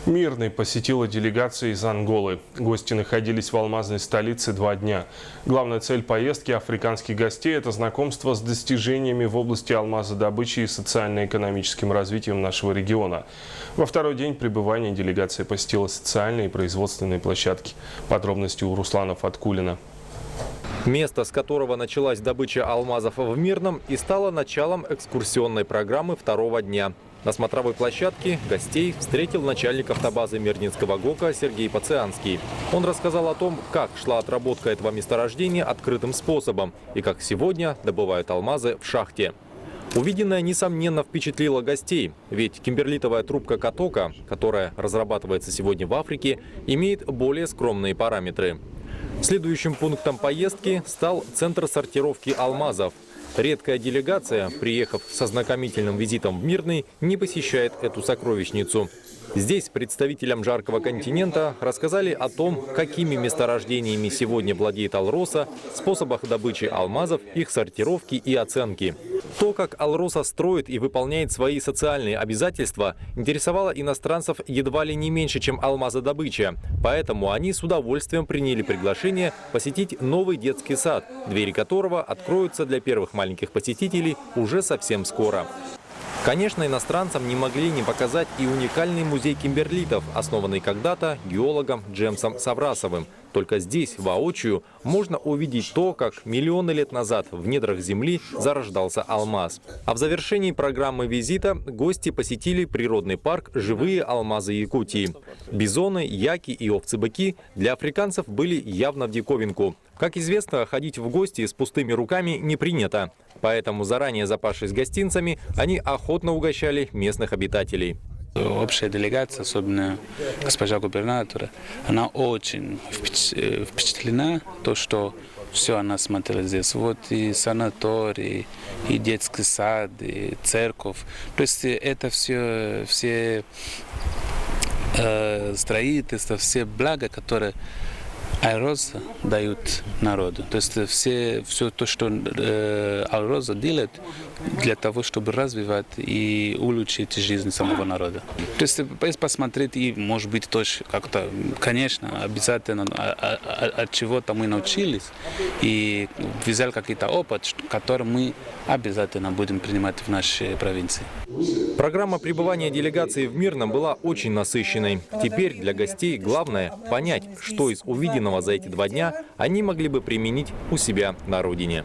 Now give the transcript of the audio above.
Мирный посетила делегация из Анголы. Гости находились в алмазной столице 2 дня. Главная цель поездки африканских гостей – это знакомство с достижениями в области алмазодобычи и социально-экономическим развитием нашего региона. Во второй день пребывания делегация посетила социальные и производственные площадки. Подробности у Руслана Фаткулина. Место, с которого началась добыча алмазов в Мирном, и стало началом экскурсионной программы второго дня. На смотровой площадке гостей встретил начальник автобазы Мирнинского ГОКа Сергей Пацианский. Он рассказал о том, как шла отработка этого месторождения открытым способом и как сегодня добывают алмазы в шахте. Увиденное, несомненно, впечатлило гостей, ведь кимберлитовая трубка катока, которая разрабатывается сегодня в Африке, имеет более скромные параметры. Следующим пунктом поездки стал центр сортировки алмазов. Редкая делегация, приехав со знакомительным визитом в Мирный, не посещает эту сокровищницу. Здесь представителям жаркого континента рассказали о том, какими месторождениями сегодня владеет Алроса, способах добычи алмазов, их сортировки и оценки. То, как Алроса строит и выполняет свои социальные обязательства, интересовало иностранцев едва ли не меньше, чем алмазодобыча. Поэтому они с удовольствием приняли приглашение посетить новый детский сад, двери которого откроются для первых маленьких посетителей уже совсем скоро. Конечно, иностранцам не могли не показать и уникальный музей кимберлитов, основанный когда-то геологом Джемсом Саврасовым. Только здесь, воочию, можно увидеть то, как миллионы лет назад в недрах Земли зарождался алмаз. А в завершении программы визита гости посетили природный парк «Живые алмазы Якутии». Бизоны, яки и овцы-быки для африканцев были явно в диковинку. Как известно, ходить в гости с пустыми руками не принято. Поэтому, заранее запасшись гостинцами, они охотно угощали местных обитателей. Общая делегация, особенно госпожа губернатора, она очень впечатлена, то, что все она смотрела здесь. Вот и санаторий, и детский сад, и церковь. То есть это все строительства, все блага, которые Алроса дают народу. То есть все то, что Алроса делает для того, чтобы развивать и улучшить жизнь самого народа. То есть посмотреть и, может быть, тоже как-то, конечно, обязательно от чего-то мы научились и взяли какой-то опыт, который мы обязательно будем принимать в нашей провинции. Программа пребывания делегации в Мирном была очень насыщенной. Теперь для гостей главное понять, что из увиденного за эти 2 дня они могли бы применить у себя на родине.